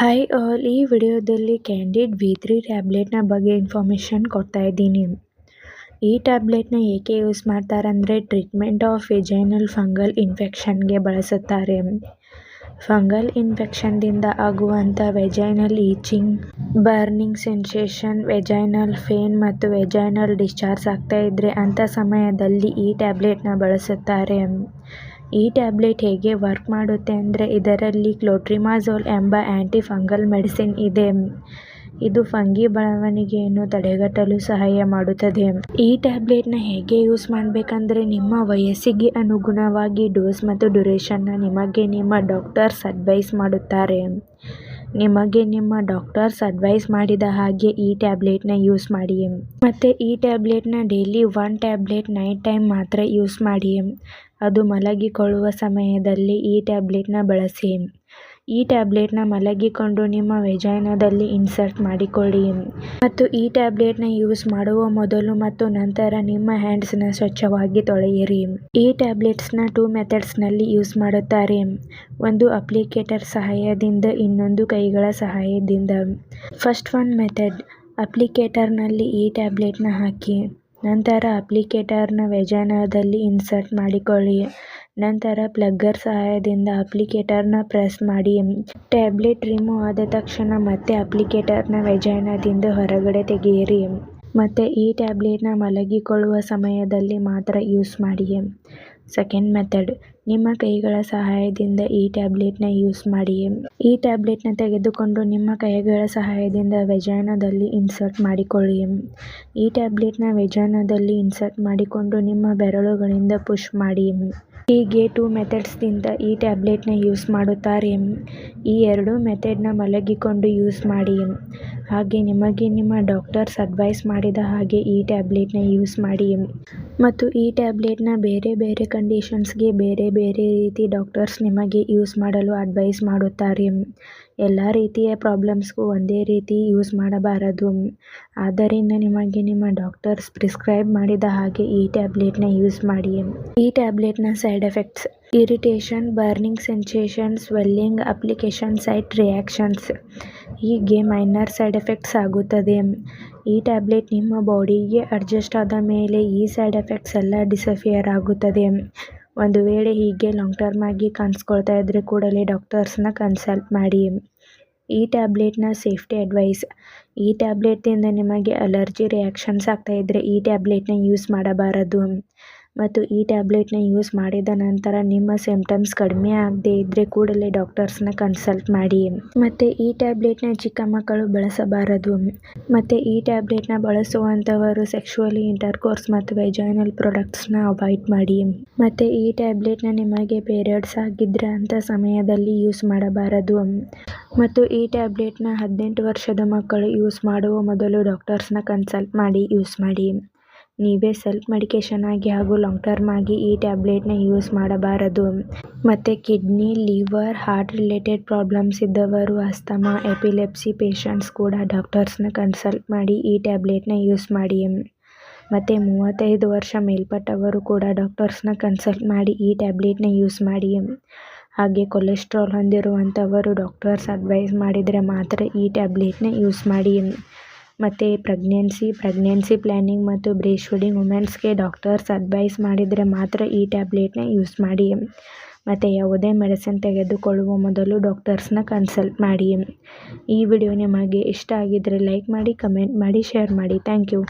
Hi all, ಈ ವಿಡಿಯೋದಲ್ಲಿ candid V3 ಟ್ಯಾಬ್ಲೆಟ್ನ ಬಗ್ಗೆ ಇನ್ಫಾರ್ಮೇಷನ್ ಕೊಡ್ತಾ ಇದ್ದೀನಿ. ಈ ಟ್ಯಾಬ್ಲೆಟ್ನ ಏಕೆ ಯೂಸ್ ಮಾಡ್ತಾರಂದರೆ ಟ್ರೀಟ್ಮೆಂಟ್ ಆಫ್ ವೆಜೈನಲ್ ಫಂಗಲ್ ಇನ್ಫೆಕ್ಷನ್ಗೆ ಬಳಸುತ್ತಾರೆ. ಫಂಗಲ್ ಇನ್ಫೆಕ್ಷನ್ದಿಂದ ಆಗುವಂಥ vaginal itching, burning sensation, vaginal pain ಮತ್ತು ವೆಜೈನಲ್ ಡಿಸ್ಚಾರ್ಜ್ ಆಗ್ತಾ ಇದ್ರೆ ಅಂಥ ಸಮಯದಲ್ಲಿ ಈ ಟ್ಯಾಬ್ಲೆಟ್ನ ಬಳಸುತ್ತಾರೆ. ಈ ಟ್ಯಾಬ್ಲೆಟ್ ಹೇಗೆ ವರ್ಕ್ ಮಾಡುತ್ತೆ ಅಂದರೆ ಇದರಲ್ಲಿ ಕ್ಲೋಟ್ರಿಮಾಜೋಲ್ ಎಂಬ ಆ್ಯಂಟಿ ಫಂಗಲ್ ಮೆಡಿಸಿನ್ ಇದೆ. ಇದು ಫಂಗಿ ಬೆಳವಣಿಗೆಯನ್ನು ತಡೆಗಟ್ಟಲು ಸಹಾಯ ಮಾಡುತ್ತದೆ. ಈ ಟ್ಯಾಬ್ಲೆಟ್ನ ಹೇಗೆ ಯೂಸ್ ಮಾಡಬೇಕಂದ್ರೆ ನಿಮ್ಮ ವಯಸ್ಸಿಗೆ ಅನುಗುಣವಾಗಿ ಡೋಸ್ ಮತ್ತು ಡ್ಯೂರೇಷನ್ನ ನಿಮಗೆ ನಿಮ್ಮ ಡಾಕ್ಟರ್ಸ್ ಅಡ್ವೈಸ್ ಮಾಡುತ್ತಾರೆ. ನಿಮಗೆ ನಿಮ್ಮ ಡಾಕ್ಟರ್ಸ್ ಅಡ್ವೈಸ್ ಮಾಡಿದ ಹಾಗೆ ಈ ಟ್ಯಾಬ್ಲೆಟ್ನ ಯೂಸ್ ಮಾಡಿ. ಮತ್ತು ಈ ಟ್ಯಾಬ್ಲೆಟ್ನ ಡೈಲಿ 1 ಟ್ಯಾಬ್ಲೆಟ್ ನೈಟ್ ಟೈಮ್ ಮಾತ್ರ ಯೂಸ್ ಮಾಡಿ. ಅದು ಮಲಗಿಕೊಳ್ಳುವ ಸಮಯದಲ್ಲಿ ಈ ಟ್ಯಾಬ್ಲೆಟ್ನ ಬಳಸಿ. ಈ ಟ್ಯಾಬ್ಲೆಟ್ನ ಮಲಗಿಕೊಂಡು ನಿಮ್ಮ ವೆಜೈನಾದಲ್ಲಿ ಇನ್ಸರ್ಟ್ ಮಾಡಿಕೊಳ್ಳಿ. ಮತ್ತು ಈ ಟ್ಯಾಬ್ಲೆಟ್ನ ಯೂಸ್ ಮಾಡುವ ಮೊದಲು ಮತ್ತು ನಂತರ ನಿಮ್ಮ ಹ್ಯಾಂಡ್ಸ್ನ ಸ್ವಚ್ಛವಾಗಿ ತೊಳೆಯಿರಿ. ಈ ಟ್ಯಾಬ್ಲೆಟ್ಸ್ನ 2 ಮೆಥಡ್ಸ್ನಲ್ಲಿ ಯೂಸ್ ಮಾಡುತ್ತಾರೆ. ಒಂದು ಅಪ್ಲಿಕೇಟರ್ ಸಹಾಯದಿಂದ, ಇನ್ನೊಂದು ಕೈಗಳ ಸಹಾಯದಿಂದ. ಫಸ್ಟ್ ಒನ್ ಮೆಥಡ್, ಅಪ್ಲಿಕೇಟರ್ನಲ್ಲಿ ಈ ಟ್ಯಾಬ್ಲೆಟ್ನ ಹಾಕಿ. ನಂತರ ಅಪ್ಲಿಕೇಟರ್ನ ವೆಜೈನಾದಲ್ಲಿ ಇನ್ಸರ್ಟ್ ಮಾಡಿಕೊಳ್ಳಿ. ನಂತರ ಪ್ಲಗ್ಗರ್ ಸಹಾಯದಿಂದ ಅಪ್ಲಿಕೇಟರ್ನ ಪ್ರೆಸ್ ಮಾಡಿ. ಟ್ಯಾಬ್ಲೆಟ್ ರಿಮೂವ್ ಆದ ತಕ್ಷಣ ಮತ್ತೆ ಅಪ್ಲಿಕೇಟರ್ನ ವೆಜೈನಾದಿಂದ ಹೊರಗಡೆ ತೆಗೆಯಿರಿ. ಮತ್ತು ಈ ಟ್ಯಾಬ್ಲೆಟ್ನ ಮಲಗಿಕೊಳ್ಳುವ ಸಮಯದಲ್ಲಿ ಮಾತ್ರ ಯೂಸ್ ಮಾಡಿ. ಸೆಕೆಂಡ್ ಮೆಥಡ್, ನಿಮ್ಮ ಕೈಗಳ ಸಹಾಯದಿಂದ ಈ ಟ್ಯಾಬ್ಲೆಟ್ನ ಯೂಸ್ ಮಾಡಿ. ಈ ಟ್ಯಾಬ್ಲೆಟ್ನ ತೆಗೆದುಕೊಂಡು ನಿಮ್ಮ ಕೈಗಳ ಸಹಾಯದಿಂದ ವೆಜೈನಾದಲ್ಲಿ ಇನ್ಸರ್ಟ್ ಮಾಡಿಕೊಳ್ಳಿ. ಈ ಟ್ಯಾಬ್ಲೆಟ್ನ ವೆಜೈನಾದಲ್ಲಿ ಇನ್ಸರ್ಟ್ ಮಾಡಿಕೊಂಡು ನಿಮ್ಮ ಬೆರಳುಗಳಿಂದ ಪುಷ್ ಮಾಡಿ. ಹೀಗೆ 2 ಮೆಥಡ್ಸ್ದಿಂದ ಈ ಟ್ಯಾಬ್ಲೆಟ್ನ ಯೂಸ್ ಮಾಡುತ್ತಾರೆ. ಈ 2 ಮೆಥಡ್ನ ಮಲಗಿಕೊಂಡು ಯೂಸ್ ಮಾಡಿ. ಹಾಗೆ ನಿಮಗೆ ನಿಮ್ಮ ಡಾಕ್ಟರ್ಸ್ ಅಡ್ವೈಸ್ ಮಾಡಿದ ಹಾಗೆ ಈ ಟ್ಯಾಬ್ಲೆಟ್ನ ಯೂಸ್ ಮಾಡಿ. ಮತ್ತು ಈ ಟ್ಯಾಬ್ಲೆಟ್ನ ಬೇರೆ ಬೇರೆ ಕಂಡೀಷನ್ಸ್ಗೆ ಬೇರೆ ಬೇರೆ ರೀತಿ ಡಾಕ್ಟರ್ಸ್ ನಿಮಗೆ ಯೂಸ್ ಮಾಡಲು ಅಡ್ವೈಸ್ ಮಾಡುತ್ತಾರೆ. ಎಲ್ಲ ರೀತಿಯ ಪ್ರಾಬ್ಲಮ್ಸ್ಗೂ ಒಂದೇ ರೀತಿ ಯೂಸ್ ಮಾಡಬಾರದು. ಆದ್ದರಿಂದ ನಿಮಗೆ ನಿಮ್ಮ ಡಾಕ್ಟರ್ಸ್ ಪ್ರಿಸ್ಕ್ರೈಬ್ ಮಾಡಿದ ಹಾಗೆ ಈ ಟ್ಯಾಬ್ಲೆಟ್ನ ಯೂಸ್ ಮಾಡಿ. ಈ ಟ್ಯಾಬ್ಲೆಟ್ನ side effects: irritation, burning sensation, swelling, application site reactions ಹೀಗೆ ಮೈನರ್ ಸೈಡ್ ಎಫೆಕ್ಟ್ಸ್ ಆಗುತ್ತದೆ. ಈ ಟ್ಯಾಬ್ಲೆಟ್ ನಿಮ್ಮ ಬಾಡಿಗೆ ಅಡ್ಜಸ್ಟ್ ಆದ ಮೇಲೆ ಈ ಸೈಡ್ ಎಫೆಕ್ಟ್ಸ್ ಎಲ್ಲ ಡಿಸಪಿಯರ್ ಆಗುತ್ತದೆ. ಒಂದು ವೇಳೆ ಹೀಗೆ ಲಾಂಗ್ ಟರ್ಮ್ ಆಗಿ ಕಾಣಿಸ್ಕೊಳ್ತಾ ಇದ್ರೆ ಕೂಡಲೇ ಡಾಕ್ಟರ್ಸ್ನ ಕನ್ಸಲ್ಟ್ ಮಾಡಿ. ಈ ಟ್ಯಾಬ್ಲೆಟ್ನ ಸೇಫ್ಟಿ ಅಡ್ವೈಸ್: ಈ ಟ್ಯಾಬ್ಲೆಟ್ದಿಂದ ನಿಮಗೆ ಅಲರ್ಜಿ ರಿಯಾಕ್ಷನ್ಸ್ ಆಗ್ತಾ ಇದ್ರೆ ಈ ಟ್ಯಾಬ್ಲೆಟ್ನ ಯೂಸ್ ಮಾಡಬಾರದು. ಮತ್ತು ಈ ಟ್ಯಾಬ್ಲೆಟ್ನ ಯೂಸ್ ಮಾಡಿದ ನಂತರ ನಿಮ್ಮ ಸಿಂಪ್ಟಮ್ಸ್ ಕಡಿಮೆ ಆಗದೇ ಇದ್ರೆ ಕೂಡಲೇ ಡಾಕ್ಟರ್ಸ್ನ ಕನ್ಸಲ್ಟ್ ಮಾಡಿ. ಮತ್ತು ಈ ಟ್ಯಾಬ್ಲೆಟ್ನ ಚಿಕ್ಕ ಮಕ್ಕಳು ಬಳಸಬಾರದು. ಮತ್ತು ಈ ಟ್ಯಾಬ್ಲೆಟ್ನ ಬಳಸುವಂಥವರು ಸೆಕ್ಷುವಲಿ ಇಂಟರ್ಕೋರ್ಸ್ ಮತ್ತು ವೆಜೈನಲ್ ಪ್ರಾಡಕ್ಟ್ಸ್ನ ಅವಾಯ್ಡ್ ಮಾಡಿ. ಮತ್ತು ಈ ಟ್ಯಾಬ್ಲೆಟ್ನ ನಿಮಗೆ ಪೀರಿಯಡ್ಸ್ ಆಗಿದ್ರೆ ಅಂಥ ಸಮಯದಲ್ಲಿ ಯೂಸ್ ಮಾಡಬಾರದು. ಮತ್ತು ಈ ಟ್ಯಾಬ್ಲೆಟ್ನ 18 ವರ್ಷದ ಮಕ್ಕಳು ಯೂಸ್ ಮಾಡುವ ಮೊದಲು ಡಾಕ್ಟರ್ಸ್ನ ಕನ್ಸಲ್ಟ್ ಮಾಡಿ ಯೂಸ್ ಮಾಡಿ. ನೀವೇ ಸೆಲ್ಫ್ ಮೆಡಿಕೇಷನ್ ಆಗಿ ಹಾಗೂ ಲಾಂಗ್ ಟರ್ಮ್ ಆಗಿ ಈ ಟ್ಯಾಬ್ಲೆಟ್ನ ಯೂಸ್ ಮಾಡಬಾರದು. ಮತ್ತು kidney, liver, heart related problems ಇದ್ದವರು, ಅಸ್ತಮಾ, ಎಪಿಲೆಪ್ಸಿ ಪೇಷಂಟ್ಸ್ ಕೂಡ ಡಾಕ್ಟರ್ಸ್ನ ಕನ್ಸಲ್ಟ್ ಮಾಡಿ ಈ ಟ್ಯಾಬ್ಲೆಟ್ನ ಯೂಸ್ ಮಾಡಿ. ಮತ್ತು 35 ವರ್ಷ ಮೇಲ್ಪಟ್ಟವರು ಕೂಡ ಡಾಕ್ಟರ್ಸ್ನ ಕನ್ಸಲ್ಟ್ ಮಾಡಿ ಈ ಟ್ಯಾಬ್ಲೆಟ್ನ ಯೂಸ್ ಮಾಡಿ. ಹಾಗೆ ಕೊಲೆಸ್ಟ್ರಾಲ್ ಹೊಂದಿರುವಂಥವರು ಡಾಕ್ಟರ್ಸ್ ಅಡ್ವೈಸ್ ಮಾಡಿದರೆ ಮಾತ್ರ ಈ ಟ್ಯಾಬ್ಲೆಟ್ನ ಯೂಸ್ ಮಾಡಿ. ಮತ್ತು ಪ್ರೆಗ್ನೆನ್ಸಿ ಪ್ಲ್ಯಾನಿಂಗ್ ಮತ್ತು ಬ್ರೆಸ್ಟ್ ಫೀಡಿಂಗ್ ವುಮೆನ್ಸ್ಗೆ ಡಾಕ್ಟರ್ಸ್ ಅಡ್ವೈಸ್ ಮಾಡಿದರೆ ಮಾತ್ರ ಈ ಟ್ಯಾಬ್ಲೆಟ್ನ ಯೂಸ್ ಮಾಡಿ. ಮತ್ತು ಯಾವುದೇ ಮೆಡಿಸಿನ್ ತೆಗೆದುಕೊಳ್ಳುವ ಮೊದಲು ಡಾಕ್ಟರ್ಸ್ನ ಕನ್ಸಲ್ಟ್ ಮಾಡಿ. ಈ ವಿಡಿಯೋ ನಿಮಗೆ ಇಷ್ಟ ಆಗಿದ್ರೆ ಲೈಕ್ ಮಾಡಿ, ಕಮೆಂಟ್ ಮಾಡಿ, ಶೇರ್ ಮಾಡಿ. Thank you.